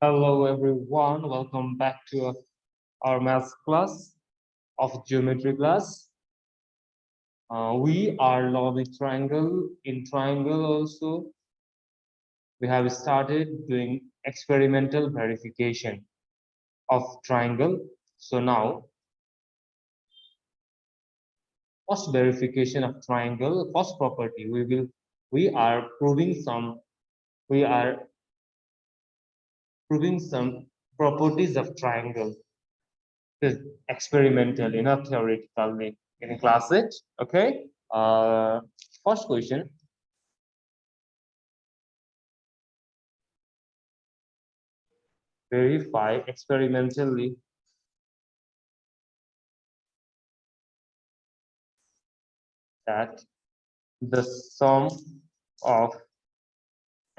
Hello everyone, welcome back to our math class of geometry class. We are learning triangle. In triangle also, we have started doing experimental verification of triangle. So now, first verification of triangle, first property, we are we are proving some properties of triangle. This experimental, not theoretically in class it. Okay. First question. Verify experimentally that the sum of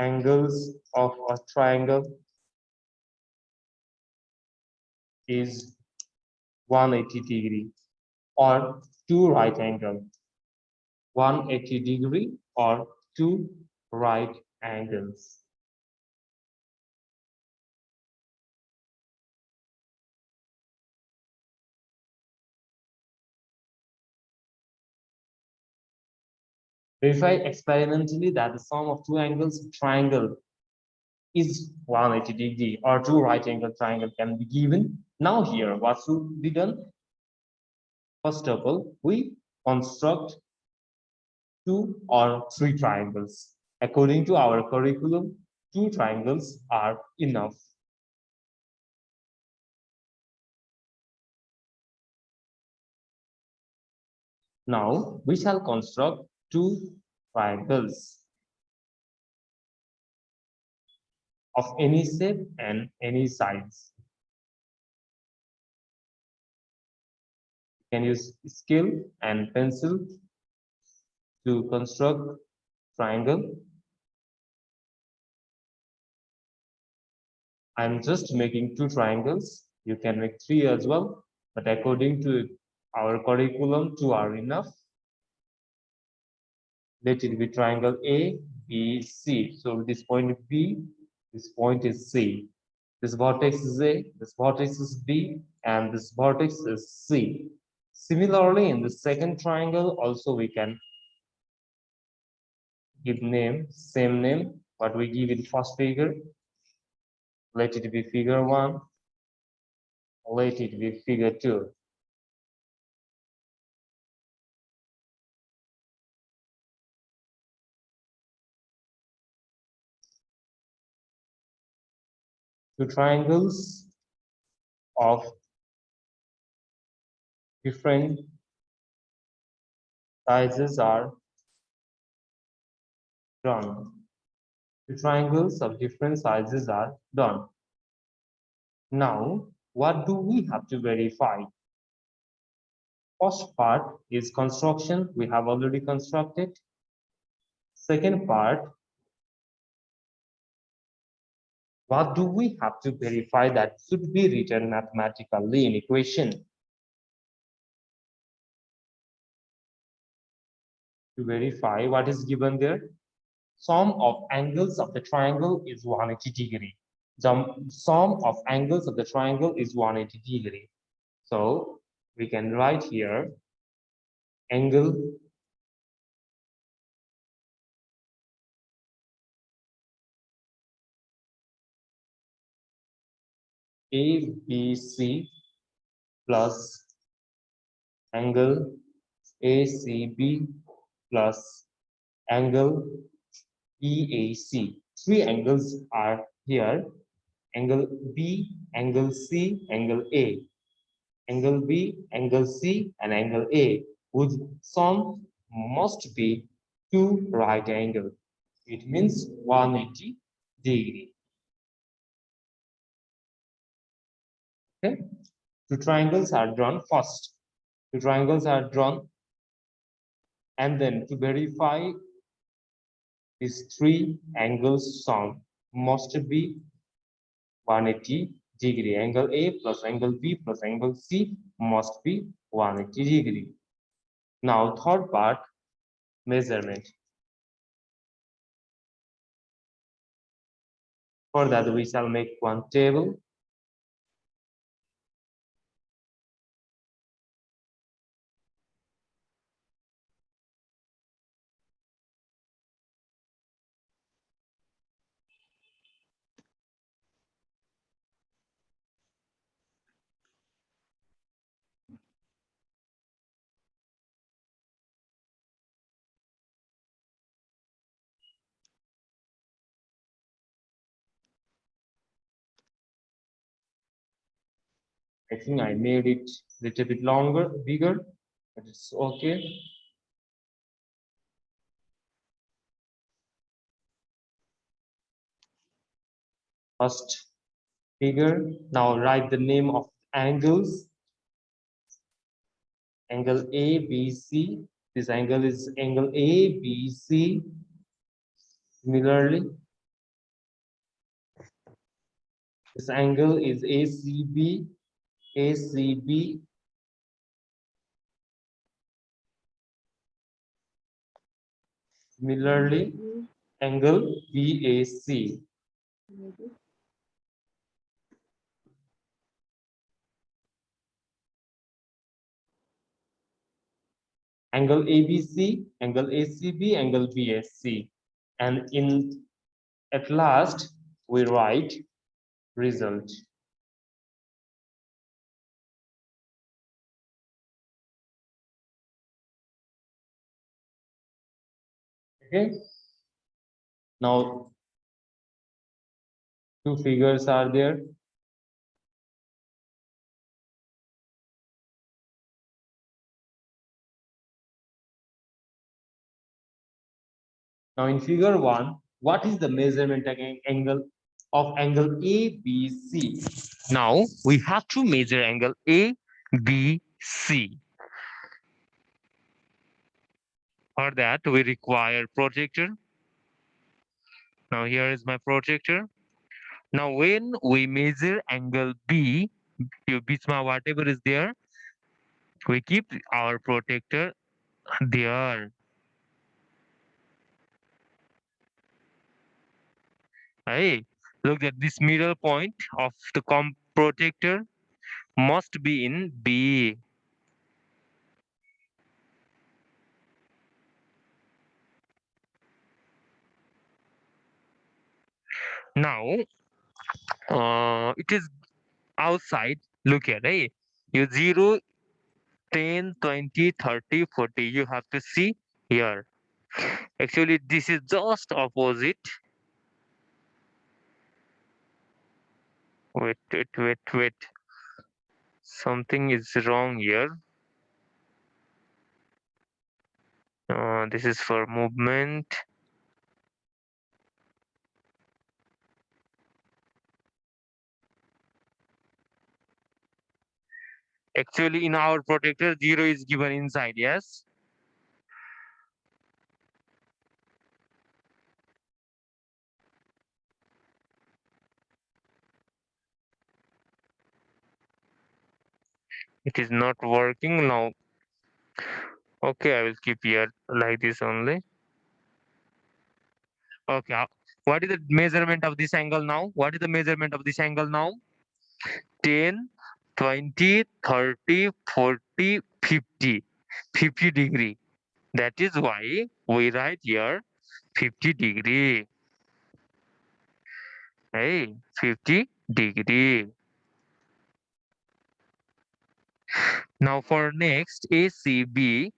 angles of a triangle is 180 degree or two right angle. 180 degree or two right angles. Verify experimentally that the sum of two angles of triangle is 180 degree or two right angle triangle can be given. Now here, what should be done? First of all, we construct two or three triangles. According to our curriculum, two triangles are enough. Now, we shall construct two triangles of any shape and any size. You can use scale and pencil to construct triangle. I'm just making two triangles. You can make three as well, but according to our curriculum, two are enough. Let it be triangle A, B, C. So this point B, this point is C. This vertex is A, this vertex is B, and this vertex is C. Similarly, in the second triangle, also we can give name, same name, but we give it first figure. Let it be figure 1. Let it be figure 2. Two triangles of different sizes are drawn. The triangles of different sizes are done. Now, what do we have to verify? First part is construction. We have already constructed. Second part, what do we have to verify that should be written mathematically in equation? To verify what is given there, sum of angles of the triangle is 180 degree. The sum of angles of the triangle is 180 degree. So we can write here angle ABC plus angle ACB plus angle EAC. Three angles are here. Angle B, angle C, angle A. Angle B, angle C, and angle A, whose sum must be two right angle. It means 180 degree. Okay, two triangles are drawn first. Two triangles are drawn, and then to verify these three angles sum must be 180 degree. Angle A plus angle B plus angle C must be 180 degree. Now, third part, measurement. For that, we shall make one table. I think I made it a little bit longer, bigger, but it's okay. First figure. Now write the name of angles. Angle A, B, C. This angle is angle A, B, C. Similarly, this angle is ACB, ACB. Similarly, angle BAC. Angle ABC, angle ACB, angle BSC. And at last, we write result. Okay. Now, two figures are there. Now in figure 1, what is the measurement angle of angle ABC? Now we have to measure angle ABC. For that we require projector. Now here is my projector. Now when we measure angle B, whatever is there, we keep our projector there. Hey, look at this middle point of the projector must be in B. Now, it is outside. Look here, hey, you 0, 10, 20, 30, 40. You have to see here. Actually, this is just opposite. Wait. Something is wrong here. This is for movement. Actually, in our protector, 0 is given inside, yes? It is not working now. Okay, I will keep here like this only. Okay, what is the measurement of this angle now? What is the measurement of this angle now? 10, 20, 30, 40, 50. 50 degree. That is why we write here 50 degree. Hey, 50 degree. Now for next ACB.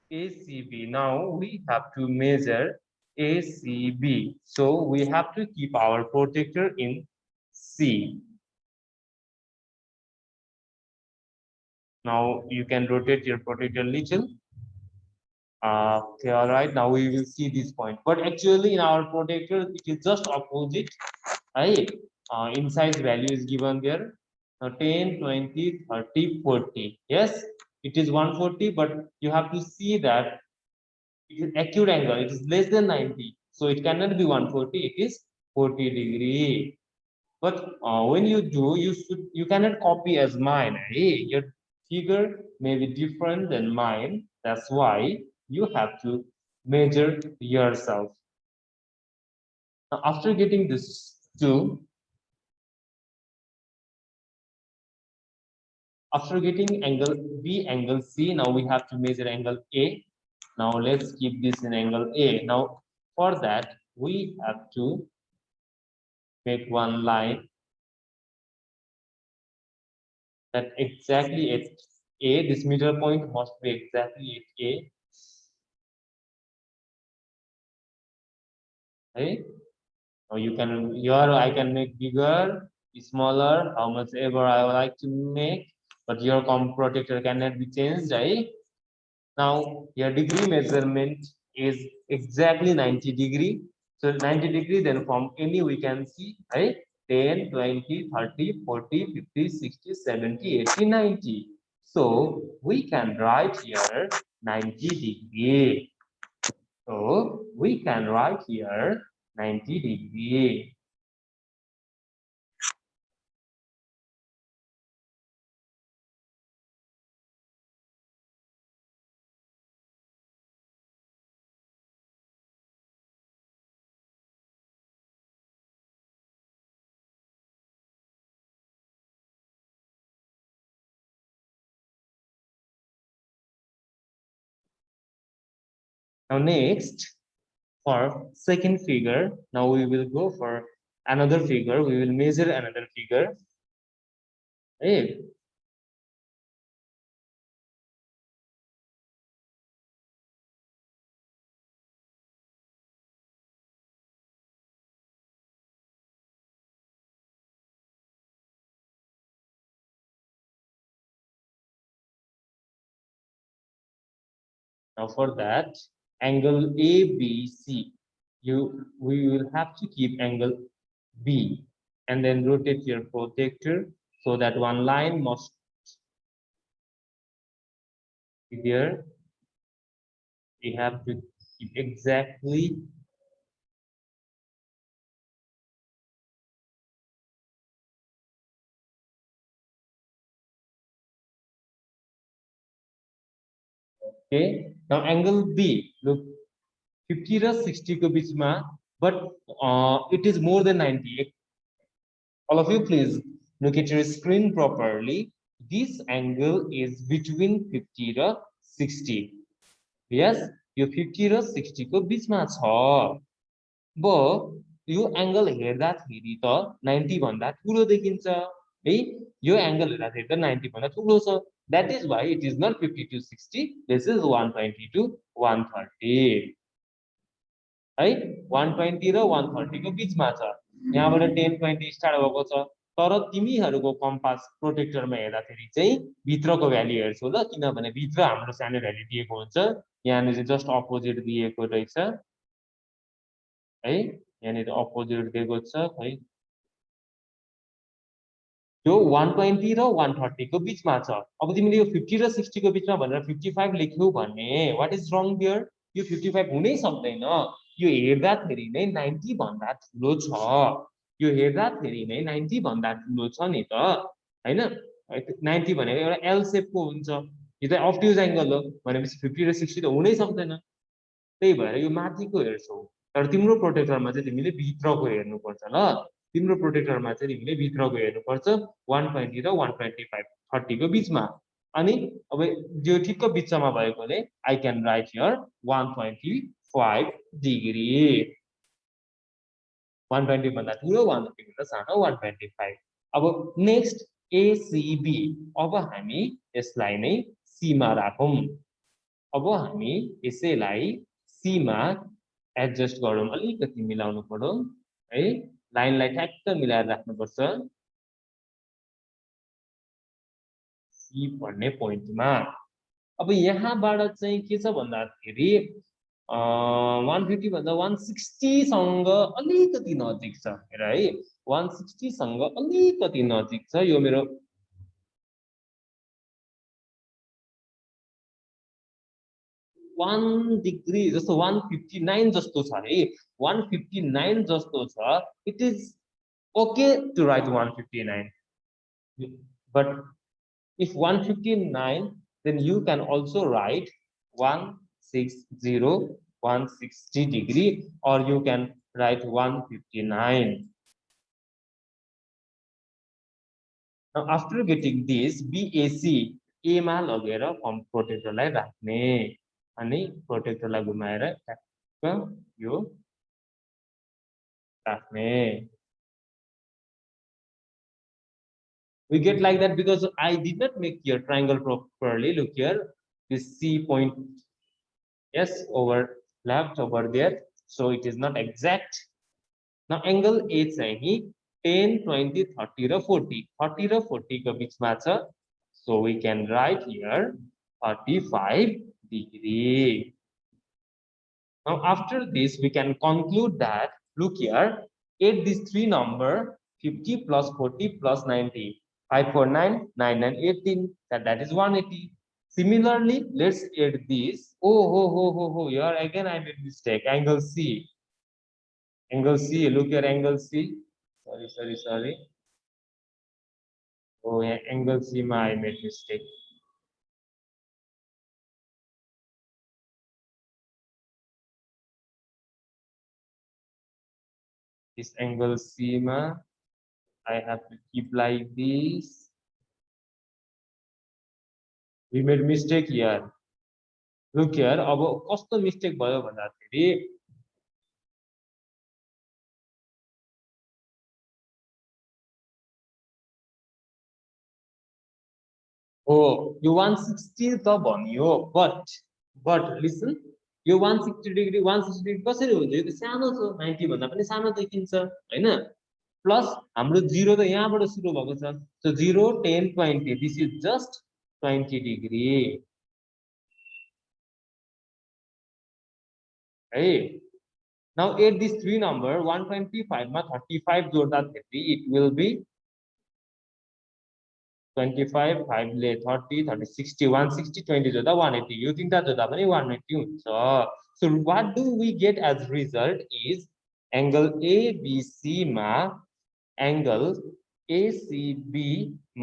ACB. Now we have to measure ACB. So we have to keep our protector in C. Now you can rotate your protector little. Okay, all right. Now we will see this point. But actually, in our protector, it is just opposite. Right? Inside value is given there. Now 10, 20, 30, 40. Yes, it is 140, but you have to see that it is acute angle. It is less than 90. So it cannot be 140. It is 40 degree. But when you do, you cannot copy as mine. Hey, your figure may be different than mine. That's why you have to measure yourself. Now, after getting this two, after getting angle B, angle C, now we have to measure angle A. Now let's keep this in angle A. Now for that, we have to make one line that exactly at A, this middle point must be exactly at A. Right? Or you can, your I can make bigger, smaller, how much ever I would like to make, but your comp protector cannot be changed, right? Now your degree measurement is exactly 90 degree. So 90 degree, then from any we can see, right? 10, 20, 30, 40, 50, 60, 70, 80, 90. So we can write here 90 degree. So we can write here 90 degree. Now next, for second figure, now we will go for another figure. We will measure another figure. Hey, now for that, angle ABC, we will have to keep angle B and then rotate your protector so that one line must be there. We have to keep exactly okay. Now angle B, look 50 र 60 को बीचमा, but it is more than 90. All of you, please look at your screen properly. This angle is between 50 raw 60. Yes, यो 50 र 60 को बीचमा छ. But yo angle हेर्दाखेरि त 90 भन्दा ठुलो देखिन्छ है. यो एंगल हेर्दाखेरि त 90 भन्दा ठुलो छ. That is why it is not 50 to 60. This is 120 to 130. है 120 र 130 को बीचमा छ. यहाँबाट 10, 20 स्टार्ट भएको छ. तर तिमीहरूको कम्पास प्रोटेक्टरमा हेर्दाखेरि चाहिँ भित्रको भ्यालु हेर्छौ ल, किनभने भित्र हाम्रो सानो भ्यालु दिएको हुन्छ. यहाँनिर चाहिँ जस्ट अपोजिट दिएको रहेछ है. यहाँनिर अपोजिट दिएको छ है. यो 120 र 130 को बीचमा छ. अब तिमीले यो 50 र 60 को बीचमा भनेर 55 लेख्यौ भने व्हाट इज रङ देयर? यो 55 हुनै सक्दैन. यो हेर्दाखेरि नै 90 भन्दा ठुलो छ. यो हेर्दाखेरि नै 90 भन्दा ठुलो छ नि त हैन. 90 भनेको एउटा एल शेपको हुन्छ. यो चाहिँ अब्ट्युज एंगल हो भनेपछि 50 र 60 त हुनै सक्दैन. त्यही भएर यो माथिको हेर्छौ. तर तिम्रो प्रोटेक्टरमा चाहिँ तिमीले भित्रको हेर्नुपर्छ ल. तिम्रो प्रोटेक्टरमा चाहिँ तिमीले भित्रको हेर्नुपर्छ 120 र 125 30 को बीचमा. अनि अब यो ठिक्क बिचमा भएकोले आई क्यान राइट हियर 125 डिग्री. 120 भन्दा ठुलो, 130 भन्दा सानो 125. अब नेक्स्ट एसीबी. अब हामी यसलाई नै सीमा राखौं. अब हामी यसैलाई सीमा एडजस्ट गरौँ. अलिकति मिलाउनु पर्यो है. लाइनलाई ठ्याक्क मिलाएर राख्नुपर्छ सी भन्ने पोइन्टमा. अब यहाँबाट चाहिँ के छ भन्दाखेरि 150 भन्दा 160 सँग अलिकति नजिक छ हेर है. 160 सँग अलिकति नजिक छ. यो मेरो 1 degree जस्तो 159 जस्तो छ रे 159 जस्तो छ it is okay to write 159 but if 159 then you can also write 160 160 degree or you can write 159. Now after getting this BAC A मा लगेर फर्म प्रोटेक्टरलाई राख्ने अनि प्रोटेक्टरलाई घुमाएर ट्याक्क यो राख्ने. We get like that because I did not make your triangle properly. Look here, this C point, yes, overlapped over there, so it is not exact. Now angle A चाहिए 10, 20, 30 र 40. 30 र 40 को बीचमा छ. So we can write here 35 degree. Now after this we can conclude that look here, add these three number 50 plus 40 plus 90. 549, 99, 18, that is 180. Similarly, let's add this. Oh, here again I made mistake. Angle C. Angle C, look here, angle C. Sorry. Oh, yeah, angle C, I made mistake. This angle C, I have to keep like this. We made mistake here. Look here, अब कस्तो mistake भयो भन्दाखेरि oh, you 160 त भन्यो but listen, yo 160 degree 160 degree कसरी हुन्छ? यो त सानो छ, 90 भन्दा पनि सानो देखिन्छ हैन? प्लस हाम्रो 0 त यहाँबाट सुरु भएको छ. So 0, 10, 20, this is just 20 degree. Hey, now add these three number 125 मा 35 जोड्दाखेरि it will be 25, 5 ले 30, 30, 60, 160, 20 जोड्दा 180. यो तीनटा जोड्दा पनि 180 हुन्छ. So what do we get as result is angle ABC मा angle ACB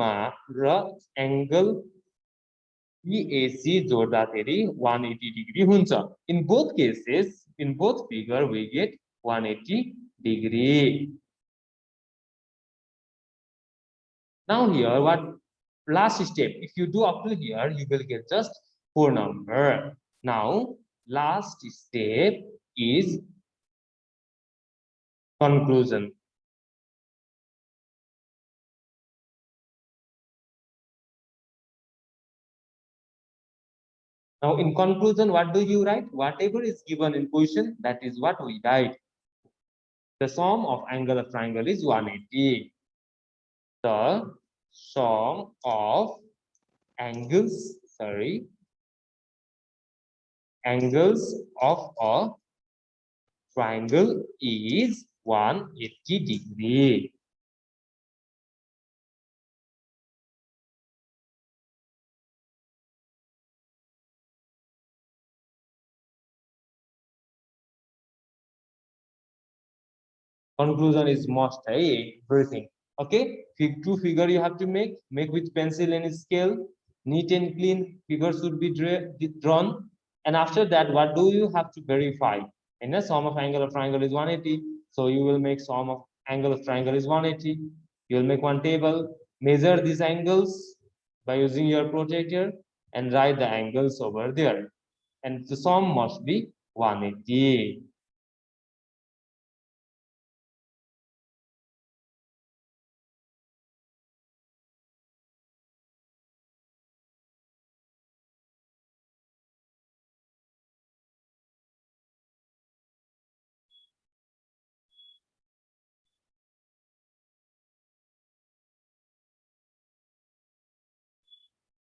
मा र angle BAC जोड्दाखेरि 180 degree हुन्छ. In both cases, in both figure we get 180 degree. Now here what last step, if you do up to here you will get just 4 number. Now last step is conclusion. Now in conclusion what do you write? Whatever is given in question, that is what we write. The sum of angle of triangle is 180. The sum of angles of a triangle is 180 degree. Conclusion is must, everything. Okay, two figure you have to make with pencil and scale, neat and clean figure should be drawn. And after that, what do you have to verify? And the sum of angle of triangle is 180. So you will make sum of angle of triangle is 180. You will make one table, measure these angles by using your protractor and write the angles over there. And the sum must be 180.